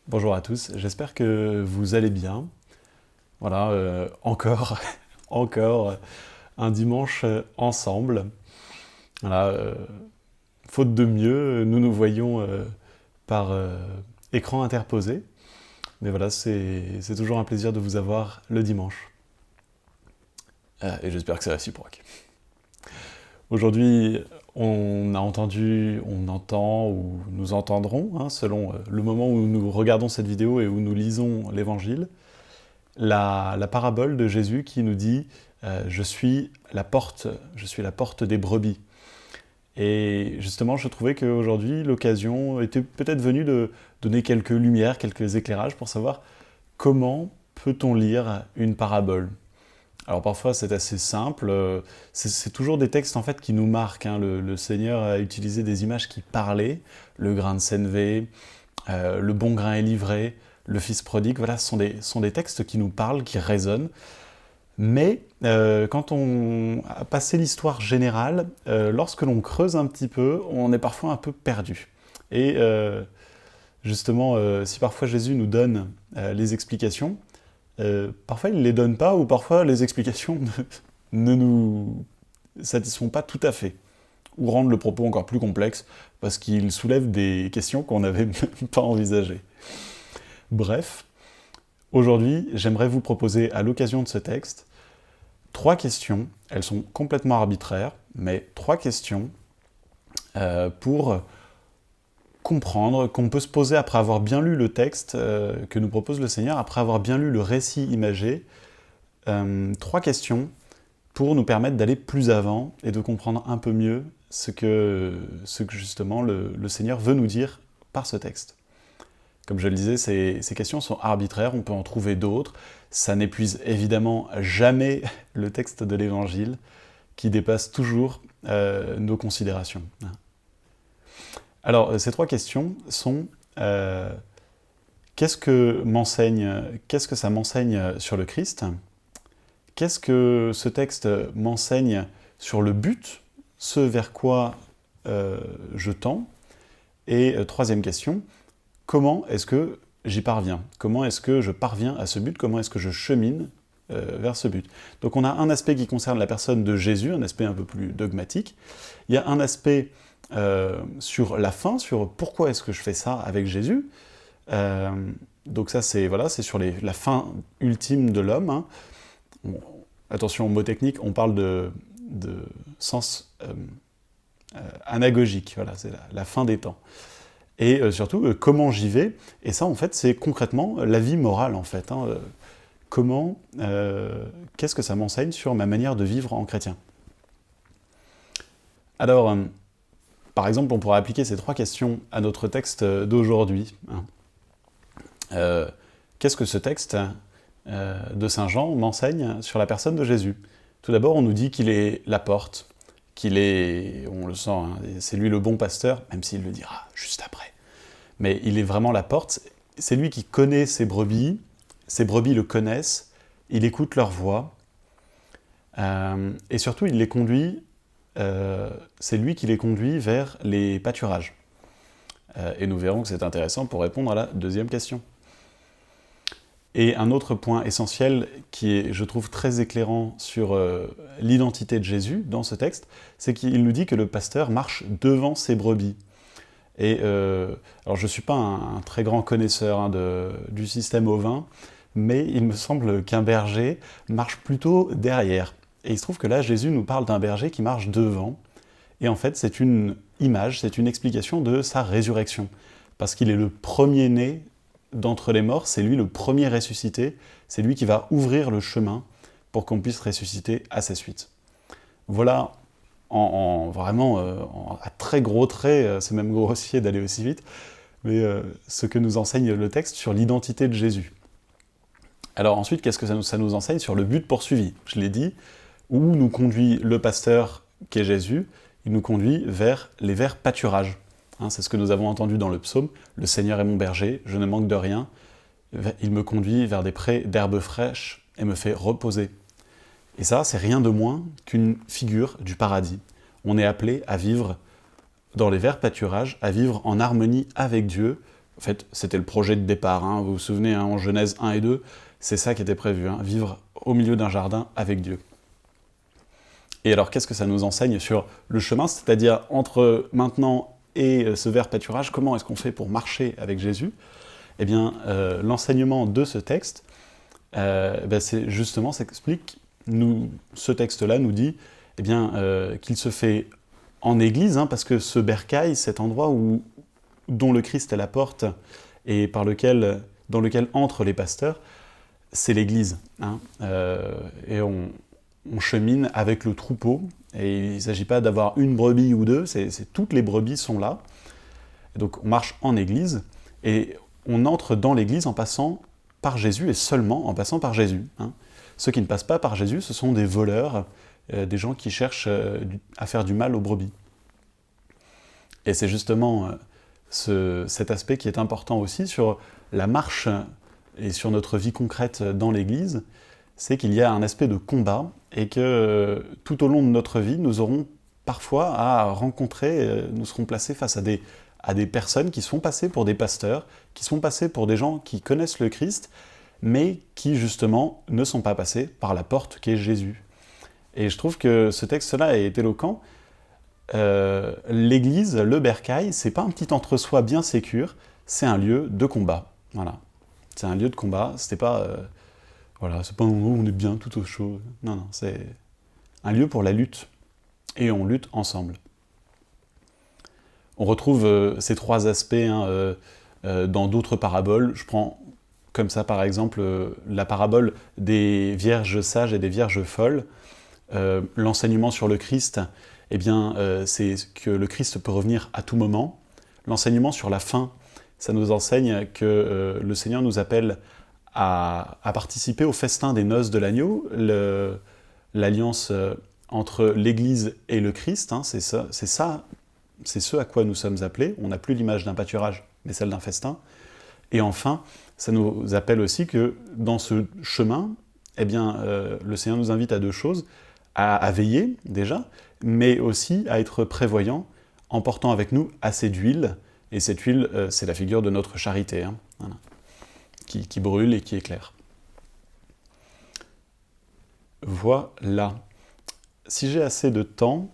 Bonjour à tous, j'espère que vous allez bien. Voilà, encore, encore un dimanche ensemble. Voilà, faute de mieux, nous nous voyons par écran interposé. Mais voilà, c'est toujours un plaisir de vous avoir le dimanche. Et j'espère que c'est réciproque. Aujourd'hui, on a entendu, on entend ou nous entendrons, hein, selon le moment où nous regardons cette vidéo et où nous lisons l'Évangile, la parabole de Jésus qui nous dit je suis la porte des brebis. Et justement, je trouvais qu'aujourd'hui, l'occasion était peut-être venue de donner quelques lumières, quelques éclairages pour savoir comment peut-on lire une parabole. Alors parfois c'est assez simple, c'est toujours des textes en fait qui nous marquent, hein. Le Seigneur a utilisé des images qui parlaient, le grain de sénévé, le bon grain est livré, le fils prodigue, voilà, ce sont des textes qui nous parlent, qui résonnent. Mais quand on a passé l'histoire générale, lorsque l'on creuse un petit peu, on est parfois un peu perdu. Et justement, si parfois Jésus nous donne les explications, parfois il ne les donne pas, ou parfois les explications ne nous satisfont pas tout à fait, ou rendent le propos encore plus complexe, parce qu'il soulève des questions qu'on n'avait même pas envisagées. Bref, aujourd'hui, j'aimerais vous proposer, à l'occasion de ce texte, 3 questions. Elles sont complètement arbitraires, mais 3 questions pour comprendre, qu'on peut se poser après avoir bien lu le texte que nous propose le Seigneur, après avoir bien lu le récit imagé. 3 questions pour nous permettre d'aller plus avant et de comprendre un peu mieux ce que justement le Seigneur veut nous dire par ce texte. Comme je le disais, ces questions sont arbitraires, on peut en trouver d'autres. Ça n'épuise évidemment jamais le texte de l'Évangile, qui dépasse toujours nos considérations. Alors, ces 3 questions sont qu'est-ce que ça m'enseigne sur le Christ? Qu'est-ce que ce texte m'enseigne sur le but, ce vers quoi je tends? Et troisième question, comment est-ce que j'y parviens? Comment est-ce que je parviens à ce but? Comment est-ce que je chemine vers ce but? Donc on a un aspect qui concerne la personne de Jésus, un aspect un peu plus dogmatique. Il y a un aspect sur la fin, sur pourquoi est-ce que je fais ça avec Jésus. Donc ça c'est voilà, c'est sur la fin ultime de l'homme, hein. Attention aux mots techniques, on parle de sens anagogique, voilà, c'est la fin des temps. Et surtout, comment j'y vais. Et ça, en fait, c'est concrètement la vie morale, en fait, hein. Qu'est-ce que ça m'enseigne sur ma manière de vivre en chrétien? Alors, par exemple, on pourrait appliquer ces 3 questions à notre texte d'aujourd'hui, hein. Qu'est-ce que ce texte de Saint Jean m'enseigne sur la personne de Jésus? Tout d'abord, on nous dit qu'il est la porte, qu'il est, on le sent, hein, c'est lui le bon pasteur, même s'il le dira juste après. Mais il est vraiment la porte, c'est lui qui connaît ses brebis le connaissent, il écoute leur voix, et surtout il les conduit, c'est lui qui les conduit vers les pâturages. Et nous verrons que c'est intéressant pour répondre à la deuxième question. Et un autre point essentiel qui est, je trouve, très éclairant sur l'identité de Jésus dans ce texte, c'est qu'il nous dit que le pasteur marche devant ses brebis. Et alors je ne suis pas un très grand connaisseur, hein, du système ovin, mais il me semble qu'un berger marche plutôt derrière. Et il se trouve que là, Jésus nous parle d'un berger qui marche devant, et en fait c'est une image, c'est une explication de sa résurrection. Parce qu'il est le premier-né d'entre les morts, c'est lui le premier ressuscité, c'est lui qui va ouvrir le chemin pour qu'on puisse ressusciter à sa suite. Voilà, vraiment, à très gros traits, c'est même grossier d'aller aussi vite, mais ce que nous enseigne le texte sur l'identité de Jésus. Alors ensuite, qu'est-ce que ça nous enseigne sur le but poursuivi? Je l'ai dit, où nous conduit le pasteur qu'est Jésus, il nous conduit vers les verts pâturages. Hein, c'est ce que nous avons entendu dans le psaume, « Le Seigneur est mon berger, je ne manque de rien, il me conduit vers des prés d'herbes fraîches et me fait reposer. » Et ça, c'est rien de moins qu'une figure du paradis. On est appelé à vivre dans les verts pâturages, à vivre en harmonie avec Dieu, En fait, c'était le projet de départ, hein. Vous vous souvenez, hein, en Genèse 1 et 2, c'est ça qui était prévu, hein, vivre au milieu d'un jardin avec Dieu. Et alors, qu'est-ce que ça nous enseigne sur le chemin, c'est-à-dire entre maintenant et ce vert pâturage, comment est-ce qu'on fait pour marcher avec Jésus? Eh bien, l'enseignement de ce texte, c'est justement, ce texte-là nous dit eh bien, qu'il se fait en Église, hein, parce que ce bercail, cet endroit dont le Christ est la porte et dans lequel entrent les pasteurs, c'est l'Église. Hein, et on chemine avec le troupeau, et il ne s'agit pas d'avoir une brebis ou deux, toutes les brebis sont là. Et donc on marche en Église, et on entre dans l'Église en passant par Jésus, et seulement en passant par Jésus. Hein. Ceux qui ne passent pas par Jésus, ce sont des voleurs, des gens qui cherchent à faire du mal aux brebis. Et c'est justement cet aspect qui est important aussi sur la marche et sur notre vie concrète dans l'Église, c'est qu'il y a un aspect de combat, et que tout au long de notre vie, nous aurons parfois à rencontrer, nous serons placés face à des personnes qui sont passées pour des pasteurs, qui sont passées pour des gens qui connaissent le Christ, mais qui justement ne sont pas passés par la porte qu'est Jésus. Et je trouve que ce texte-là est éloquent. L'Église, le bercail, c'est pas un petit entre-soi bien sécure, c'est un lieu de combat. Voilà. C'est un lieu de combat, c'est pas un moment où on est bien tout au chaud. Non, c'est un lieu pour la lutte. Et on lutte ensemble. On retrouve ces trois aspects dans d'autres paraboles. Je prends comme ça, par exemple, la parabole des vierges sages et des vierges folles. L'enseignement sur le Christ, c'est que le Christ peut revenir à tout moment. L'enseignement sur la fin, ça nous enseigne que le Seigneur nous appelle à participer au festin des noces de l'agneau, l'alliance entre l'Église et le Christ, hein, c'est ce à quoi nous sommes appelés. On n'a plus l'image d'un pâturage, mais celle d'un festin. Et enfin, ça nous appelle aussi que dans ce chemin, le Seigneur nous invite à deux choses, à veiller déjà, mais aussi à être prévoyant en portant avec nous assez d'huile. Et cette huile, c'est la figure de notre charité, hein, voilà, qui brûle et qui éclaire. Voilà. Si j'ai assez de temps,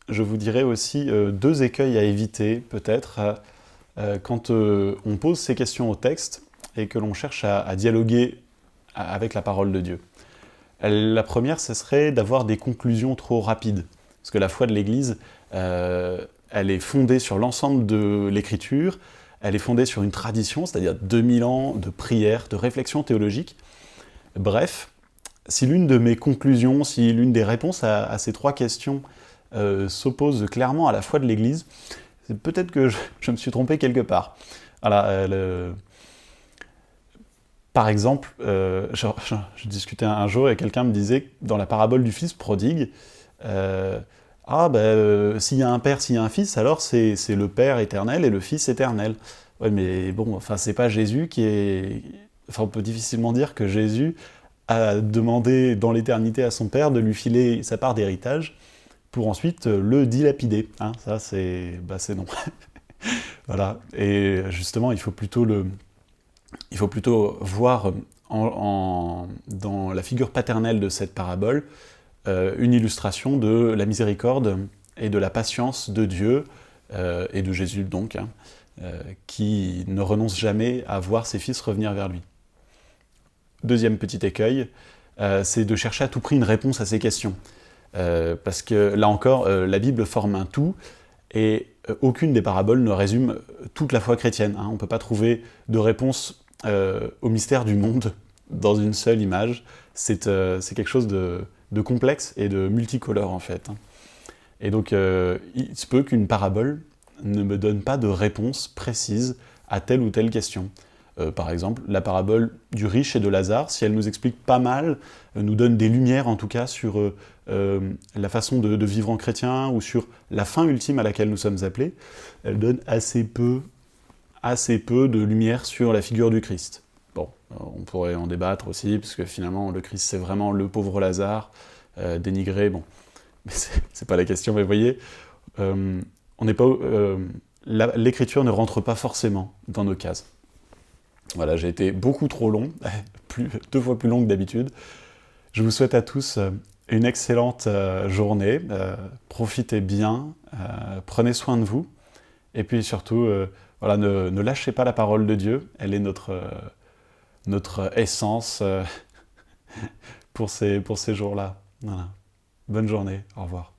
je vous dirai aussi deux écueils à éviter, peut-être, quand on pose ces questions au texte et que l'on cherche à dialoguer avec la parole de Dieu. La première, ce serait d'avoir des conclusions trop rapides. Parce que la foi de l'Église, elle est fondée sur l'ensemble de l'Écriture, elle est fondée sur une tradition, c'est-à-dire 2000 ans de prière, de réflexion théologique. Bref, si l'une de mes conclusions, si l'une des réponses à ces trois questions s'oppose clairement à la foi de l'Église, c'est peut-être que je me suis trompé quelque part. Voilà, par exemple, je discutais un jour et quelqu'un me disait, dans la parabole du fils prodigue, s'il y a un père, s'il y a un fils, alors c'est le père éternel et le fils éternel. Ouais, mais bon, c'est pas Jésus qui est... on peut difficilement dire que Jésus a demandé dans l'éternité à son père de lui filer sa part d'héritage pour ensuite le dilapider. Hein, ça, c'est non. Voilà. Et justement, il faut plutôt voir dans la figure paternelle de cette parabole une illustration de la miséricorde et de la patience de Dieu et de Jésus donc, hein, qui ne renonce jamais à voir ses fils revenir vers lui. Deuxième petit écueil, c'est de chercher à tout prix une réponse à ces questions. Parce que là encore, la Bible forme un tout, et aucune des paraboles ne résume toute la foi chrétienne. Hein. On ne peut pas trouver de réponse au mystère du monde dans une seule image. C'est quelque chose de complexe et de multicolore en fait. Hein. Et donc il se peut qu'une parabole ne me donne pas de réponse précise à telle ou telle question. Par exemple, la parabole du riche et de Lazare, si elle nous explique pas mal, nous donne des lumières en tout cas sur la façon de vivre en chrétien ou sur la fin ultime à laquelle nous sommes appelés, elle donne assez peu de lumière sur la figure du Christ. Bon, on pourrait en débattre aussi, parce que finalement le Christ c'est vraiment le pauvre Lazare, dénigré, bon, mais c'est pas la question, mais vous voyez, on n'est pas l'écriture ne rentre pas forcément dans nos cases. Voilà, j'ai été beaucoup trop long, 2 fois plus long que d'habitude. Je vous souhaite à tous une excellente journée, profitez bien, prenez soin de vous, et puis surtout, voilà, ne lâchez pas la parole de Dieu, elle est notre essence pour ces jours-là. Voilà. Bonne journée, au revoir.